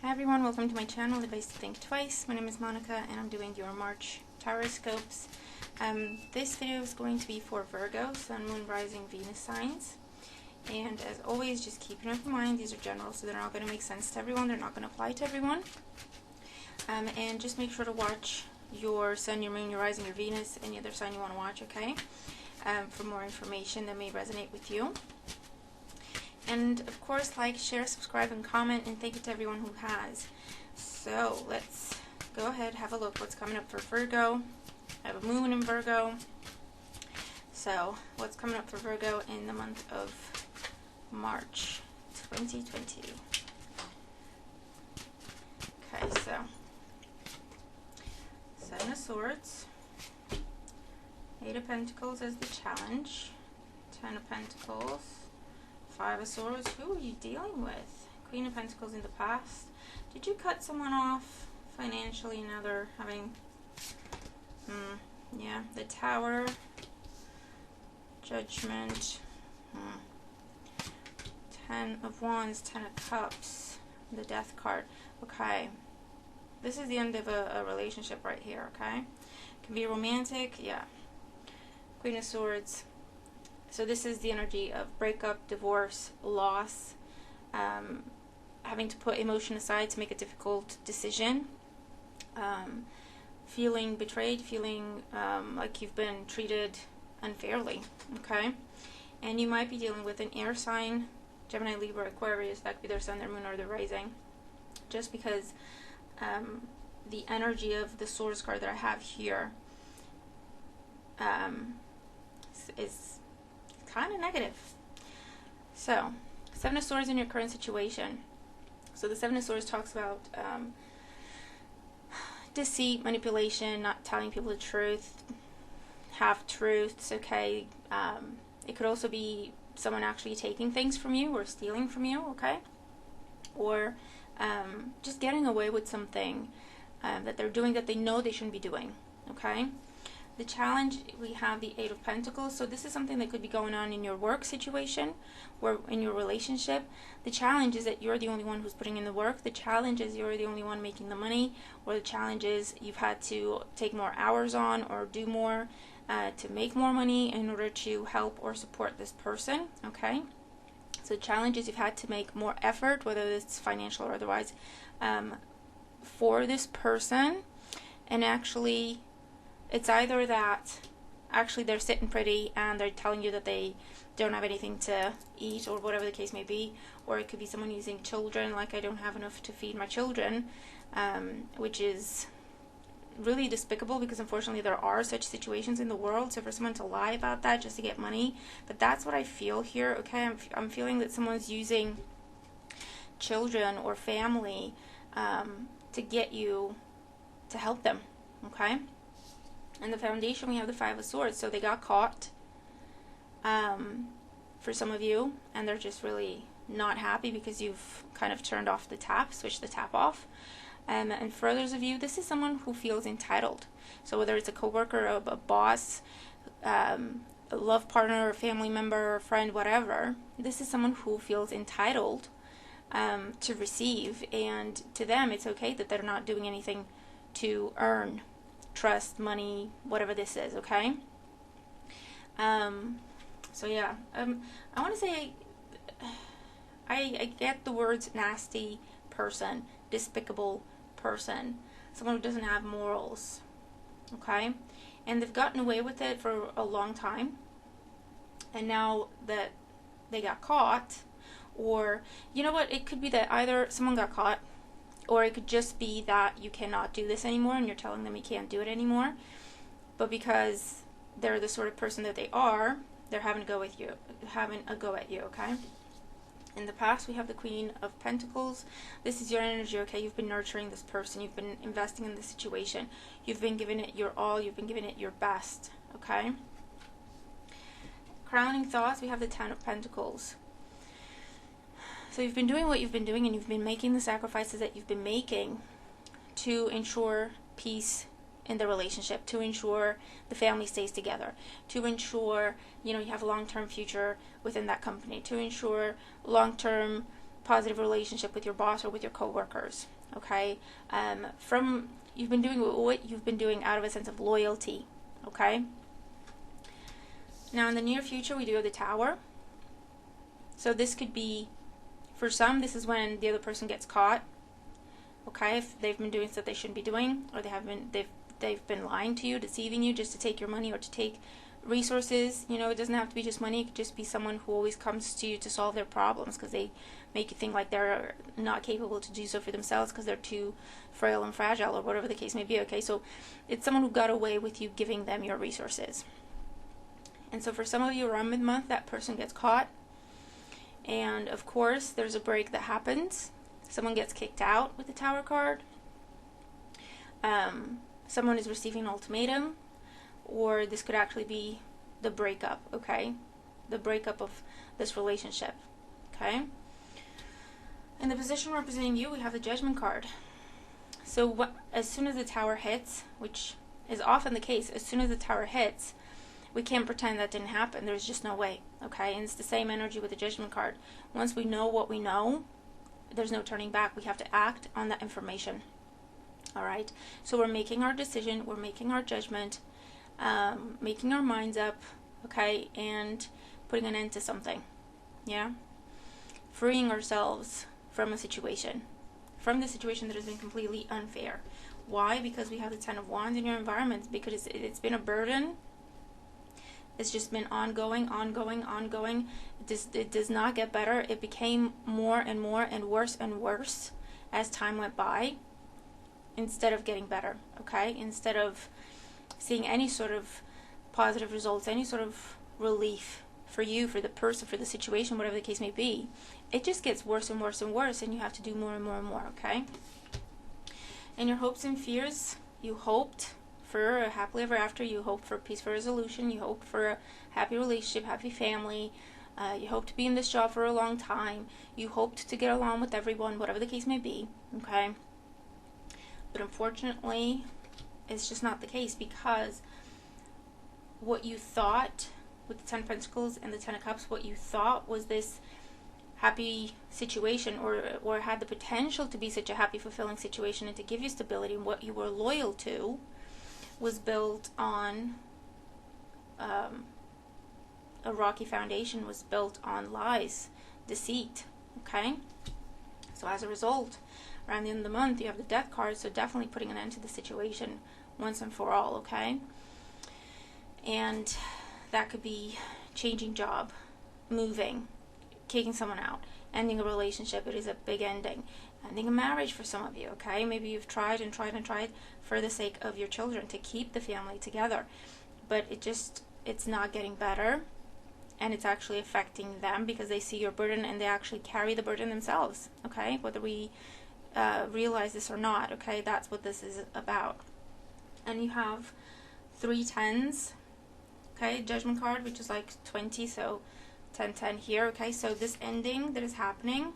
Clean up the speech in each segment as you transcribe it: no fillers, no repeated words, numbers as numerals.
Hi everyone, welcome to my channel, Advice to Think Twice. My name is Monica and I'm doing your March tarotscopes. This video is going to be for Virgo, Sun, Moon, Rising, Venus signs. And as always, just keep in mind, these are general, so they're not going to make sense to everyone, they're not going to apply to everyone. And just make sure to watch your Sun, your Moon, your Rising, your Venus, any other sign you want to watch, okay? For more information that may resonate with you. And of course, like, share, subscribe, and comment, and thank you to everyone who has. So let's go ahead, have a look what's coming up for Virgo. I have a moon in Virgo. So what's coming up for Virgo in the month of March 2020. Okay, so Seven of Swords, Eight of Pentacles as the challenge, Ten of Pentacles, Five of Swords. Who are you dealing with? Queen of Pentacles in the past. Did you cut someone off financially? Now they're having, yeah, the Tower, Judgment, Ten of Wands, Ten of Cups, the Death card. Okay, this is the end of a relationship right here, okay? Can be romantic, yeah. Queen of Swords. So this is the energy of breakup, divorce, loss, having to put emotion aside to make a difficult decision, feeling betrayed, feeling like you've been treated unfairly, okay? And you might be dealing with an air sign, Gemini, Libra, Aquarius. That could be their sun, their moon, or their rising. Just because the energy of the Swords card that I have here is kind of negative. So, Seven of Swords in your current situation. So the Seven of Swords talks about deceit, manipulation, not telling people the truth, half-truths, okay? It could also be someone actually taking things from you or stealing from you, okay? Or just getting away with something that they're doing that they know they shouldn't be doing, okay? The challenge, we have the Eight of Pentacles. So this is something that could be going on in your work situation or in your relationship. The challenge is that you're the only one who's putting in the work. The challenge is you're the only one making the money. Or the challenge is you've had to take more hours on or do more to make more money in order to help or support this person, okay? So the challenge is you've had to make more effort, whether it's financial or otherwise, for this person. And actually, it's either that actually they're sitting pretty and they're telling you that they don't have anything to eat or whatever the case may be, or it could be someone using children, like I don't have enough to feed my children, which is really despicable because unfortunately there are such situations in the world. So for someone to lie about that just to get money, but that's what I feel here, okay? I'm feeling that someone's using children or family to get you to help them, okay? And the foundation, we have the Five of Swords. So they got caught, for some of you, and they're just really not happy because you've kind of turned off the tap, switched the tap off. And for others of you, this is someone who feels entitled. So whether it's a coworker, a boss, a love partner, a family member, a friend, whatever, this is someone who feels entitled to receive. And to them, it's okay that they're not doing anything to earn trust, money, whatever this is, okay? So yeah, I want to say, I get the words nasty person, despicable person, someone who doesn't have morals, okay? And they've gotten away with it for a long time, and now that they got caught, or, you know what, it could be that either someone got caught, or it could just be that you cannot do this anymore and you're telling them you can't do it anymore. But because they're the sort of person that they are, they're having a go at you, okay? In the past, we have the Queen of Pentacles. This is your energy, okay? You've been nurturing this person. You've been investing in this situation. You've been giving it your all. You've been giving it your best, okay? Crowning thoughts, we have the Ten of Pentacles. So you've been doing what you've been doing, and you've been making the sacrifices that you've been making to ensure peace in the relationship, to ensure the family stays together, to ensure, you know, you have a long-term future within that company, to ensure long-term positive relationship with your boss or with your coworkers. Okay, from you've been doing what you've been doing out of a sense of loyalty. Okay. Now in the near future, we do have the Tower. So this could be, for some, this is when the other person gets caught. Okay, if they've been doing stuff they shouldn't be doing, or they've been lying to you, deceiving you just to take your money or to take resources. You know, it doesn't have to be just money. It could just be someone who always comes to you to solve their problems because they make you think like they're not capable to do so for themselves because they're too frail and fragile, or whatever the case may be. Okay, so it's someone who got away with you giving them your resources. And so for some of you around mid-month, that person gets caught. And of course, there's a break that happens. Someone gets kicked out with the Tower card. Someone is receiving an ultimatum. Or this could actually be the breakup, okay? The breakup of this relationship, okay? In the position representing you, we have the Judgment card. So as soon as the Tower hits, which is often the case, as soon as the Tower hits, we can't pretend that didn't happen. There's just no way, okay? And it's the same energy with the Judgment card. Once we know what we know, there's no turning back. We have to act on that information, all right? So we're making our decision, we're making our judgment, making our minds up, okay, and putting an end to something, yeah? Freeing ourselves from a situation, from the situation that has been completely unfair. Why? Because we have the Ten of Wands in your environment, because it's been a burden. It's just been ongoing. It does not get better. It became more and more and worse as time went by, instead of getting better, okay? Instead of seeing any sort of positive results, any sort of relief for you, for the person, for the situation, whatever the case may be, it just gets worse and worse and worse, and you have to do more and more and more, okay? And your hopes and fears, you hoped for a happily ever after, you hoped for a peaceful resolution, you hoped for a happy relationship, happy family, you hoped to be in this job for a long time, you hoped to get along with everyone, whatever the case may be, okay? But unfortunately, it's just not the case, because what you thought with the Ten of Pentacles and the Ten of Cups, what you thought was this happy situation, or had the potential to be such a happy, fulfilling situation and to give you stability, and what you were loyal to, was built on a rocky foundation, was built on lies, deceit, okay? So as a result, around the end of the month, you have the Death card, so definitely putting an end to the situation once and for all, okay? And that could be changing job, moving, kicking someone out, ending a relationship. It is a big ending. Ending a marriage for some of you, okay? Maybe you've tried and tried and tried for the sake of your children to keep the family together, but it's not getting better, and it's actually affecting them because they see your burden and they actually carry the burden themselves, okay? Whether we realize this or not, okay? That's what this is about. And you have 3 tens, okay? Judgment card, which is like 20, so 10, 10 here, okay? So this ending that is happening,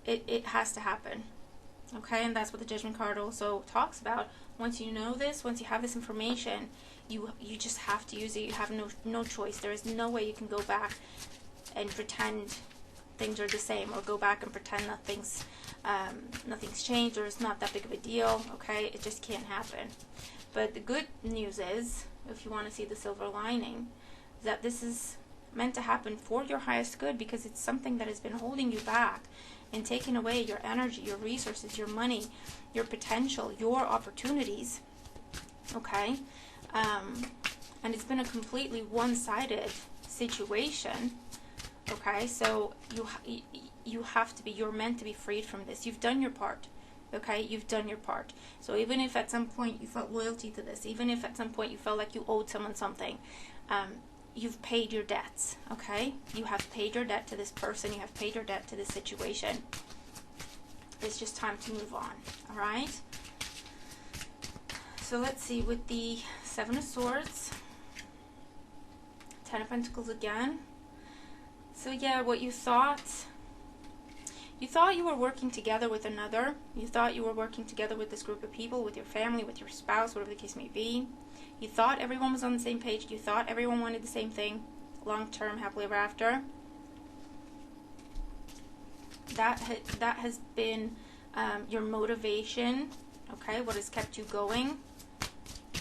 it has to happen, okay? And that's what the Judgment card also talks about. Once you know this, once you have this information, you just have to use it. You have no choice. There is no way you can go back and pretend things are the same, or go back and pretend nothing's changed, or it's not that big of a deal, okay? It just can't happen. But the good news is, if you want to see the silver lining, is that this is meant to happen for your highest good, because it's something that has been holding you back and taking away your energy, your resources, your money, your potential, your opportunities, okay? And it's been a completely one-sided situation, okay? So you have to be, you're meant to be freed from this. You've done your part, okay? You've done your part. So even if at some point you felt loyalty to this, even if at some point you felt like you owed someone something, you've paid your debts, okay? You have paid your debt to this person. You have paid your debt to this situation. It's just time to move on, all right? So let's see, with the 7 of Swords, 10 of Pentacles again. So yeah, what you thought you were working together with another. You thought you were working together with this group of people, with your family, with your spouse, whatever the case may be. You thought everyone was on the same page. You thought everyone wanted the same thing, long-term, happily ever after. That has been your motivation, okay? What has kept you going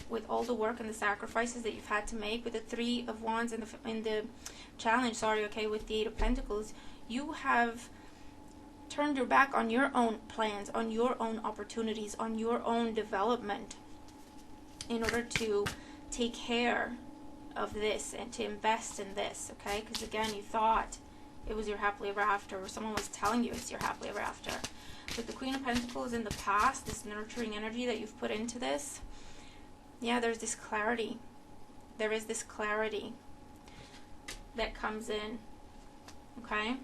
with all the work and the sacrifices that you've had to make. With the Three of Wands in the challenge, okay, with the Eight of Pentacles, you have turned your back on your own plans, on your own opportunities, on your own development in order to take care of this and to invest in this, okay? Because again, you thought it was your happily ever after, or someone was telling you it's your happily ever after. With the Queen of Pentacles in the past, this nurturing energy that you've put into this, yeah, there's this clarity. There is this clarity that comes in, okay?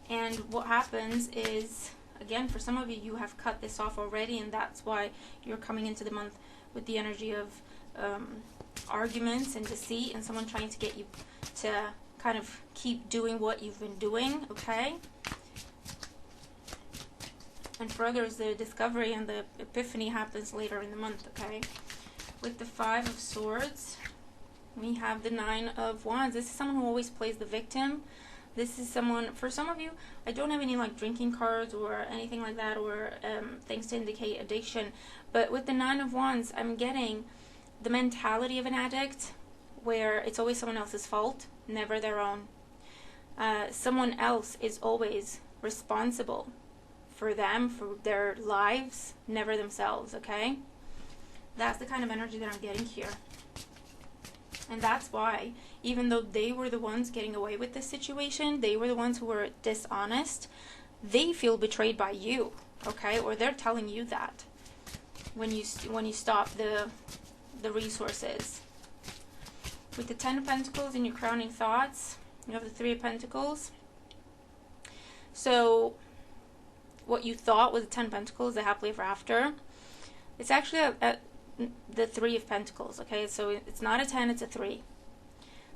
And what happens is, again, for some of you, you have cut this off already, and that's why you're coming into the month with the energy of arguments and deceit and someone trying to get you to kind of keep doing what you've been doing, okay? And further, as the discovery and the epiphany happens later in the month, okay? With the Five of Swords, we have the Nine of Wands. This is someone who always plays the victim. This is someone, for some of you, I don't have any like drinking cards or anything like that, or things to indicate addiction. But with the Nine of Wands, I'm getting the mentality of an addict, where it's always someone else's fault, never their own. Someone else is always responsible for them, for their lives, never themselves, okay? That's the kind of energy that I'm getting here. And that's why, even though they were the ones getting away with this situation, they were the ones who were dishonest, they feel betrayed by you, okay? Or they're telling you that when you stop the resources. With the Ten of Pentacles in your crowning thoughts, you have the Three of Pentacles. So what you thought was the Ten of Pentacles, the happily ever after, it's actually the Three of Pentacles, okay? So it's not a 10, it's a 3.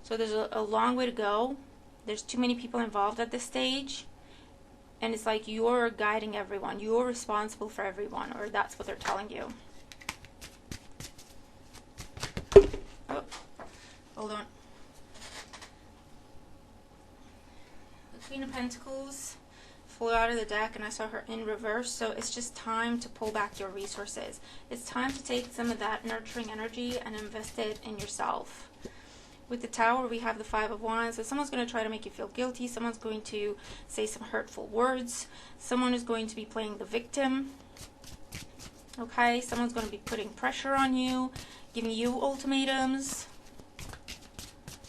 So there's a long way to go. There's too many people involved at this stage. And it's like you're guiding everyone. You're responsible for everyone, or that's what they're telling you. Oh, hold on. The Queen of Pentacles flew out of the deck, and I saw her in reverse. So it's just time to pull back your resources. It's time to take some of that nurturing energy and invest it in yourself. With the Tower, we have the Five of Wands. So someone's going to try to make you feel guilty. Someone's going to say some hurtful words. Someone is going to be playing the victim. Okay? Someone's going to be putting pressure on you, giving you ultimatums,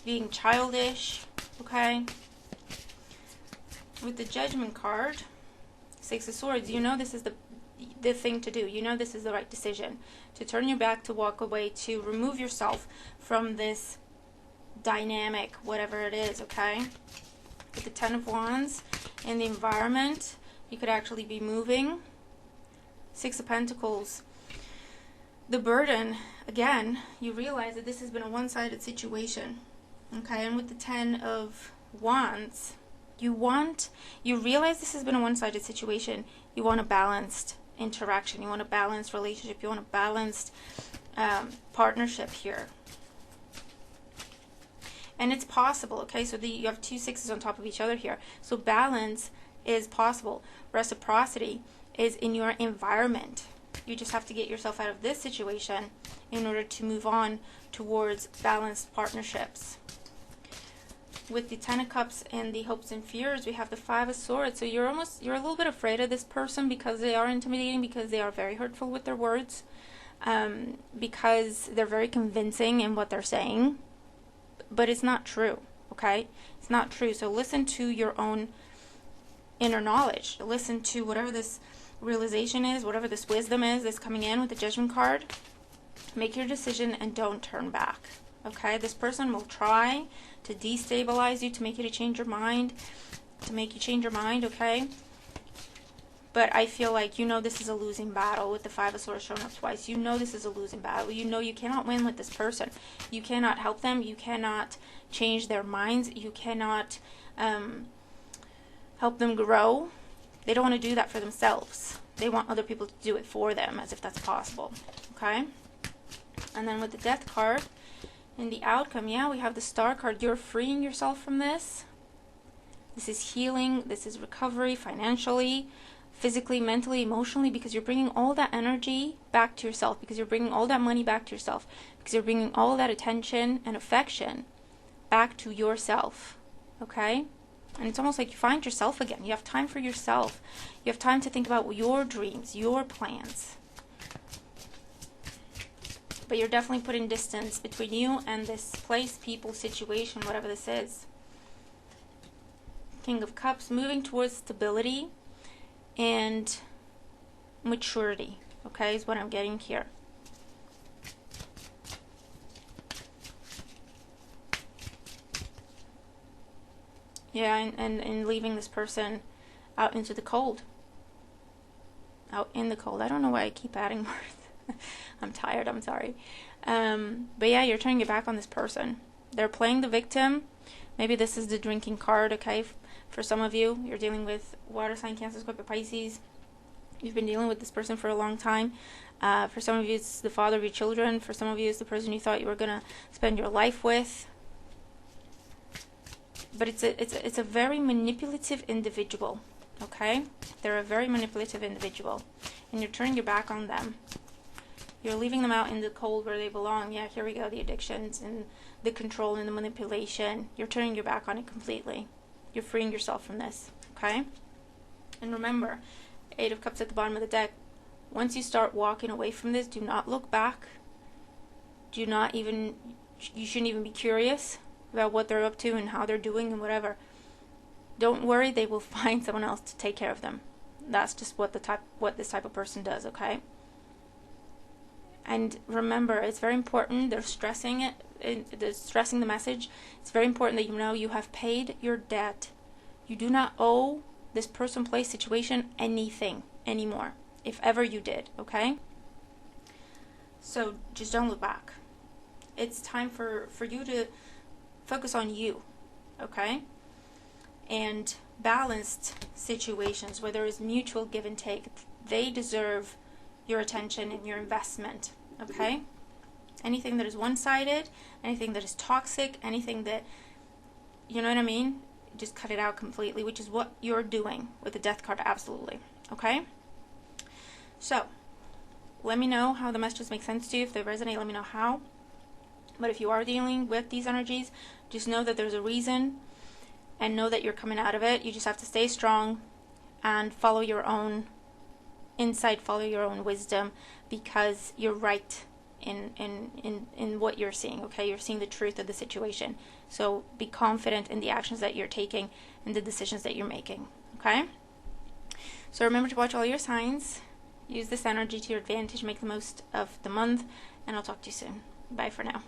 being childish. Okay? With the Judgment card, Six of Swords, you know this is the thing to do. You know this is the right decision. To turn your back, to walk away, to remove yourself from this dynamic, whatever it is, okay? With the Ten of Wands in the environment, you could actually be moving. Six of Pentacles. The burden, again, you realize that this has been a one-sided situation, okay? And with the Ten of Wands, you realize this has been a one-sided situation. You want a balanced interaction. You want a balanced relationship. You want a balanced partnership here. And it's possible, okay? So you have two sixes on top of each other here. So balance is possible. Reciprocity is in your environment. You just have to get yourself out of this situation in order to move on towards balanced partnerships. With the Ten of Cups and the Hopes and Fears, we have the Five of Swords. So you're a little bit afraid of this person because they are intimidating, because they are very hurtful with their words, because they're very convincing in what they're saying. But it's not true, okay? It's not true. So listen to your own inner knowledge. Listen to whatever this realization is, whatever this wisdom is that's coming in with the Judgment card. Make your decision and don't turn back, okay? This person will try to destabilize you, to make you to change your mind, okay? But I feel like you know this is a losing battle with the Five of Swords showing up twice. You know this is a losing battle. You know you cannot win with this person. You cannot help them. You cannot change their minds. You cannot help them grow. They don't want to do that for themselves. They want other people to do it for them, as if that's possible. Okay? And then with the Death card, in the outcome, yeah, we have the Star card. You're freeing yourself from this. This is healing. This is recovery financially, physically, mentally, emotionally, because you're bringing all that energy back to yourself, because you're bringing all that money back to yourself, because you're bringing all that attention and affection back to yourself, okay? And it's almost like you find yourself again. You have time for yourself. You have time to think about your dreams, your plans. But you're definitely putting distance between you and this place, people, situation, whatever this is. King of Cups, moving towards stability and maturity, okay, is what I'm getting here. Yeah, and leaving this person out into the cold. Out in the cold. I don't know why I keep adding words. I'm tired, I'm sorry. But yeah, you're turning your back on this person. They're playing the victim. Maybe this is the drinking card, okay? For some of you, you're dealing with water sign, Cancer, Scorpio, Pisces. You've been dealing with this person for a long time. For some of you, it's the father of your children. For some of you, it's the person you thought you were going to spend your life with. But it's a very manipulative individual, okay? They're a very manipulative individual. And you're turning your back on them. You're leaving them out in the cold where they belong. Yeah, here we go, the addictions and the control and the manipulation. You're turning your back on it completely. You're freeing yourself from this, okay? And remember, 8 of Cups at the bottom of the deck. Once you start walking away from this, do not look back. You shouldn't even be curious about what they're up to and how they're doing and whatever. Don't worry, they will find someone else to take care of them. That's just what this type of person does, okay? And remember, it's very important. They're stressing it. They're stressing the message. It's very important that you know you have paid your debt. You do not owe this person, place, situation anything anymore, if ever you did, okay? So just don't look back. It's time for you to focus on you, okay? And balanced situations where there is mutual give and take, they deserve your attention and your investment, okay? Anything that is one-sided, anything that is toxic, anything that, you know what I mean? Just cut it out completely, which is what you're doing with the Death card, absolutely, okay? So, let me know how the messages make sense to you. If they resonate, let me know how. But if you are dealing with these energies, just know that there's a reason and know that you're coming out of it. You just have to stay strong and follow your own insight, follow your own wisdom, because you're right in what you're seeing, okay? You're seeing the truth of the situation. So be confident in the actions that you're taking and the decisions that you're making, okay? So remember to watch all your signs. Use this energy to your advantage. Make the most of the month. And I'll talk to you soon. Bye for now.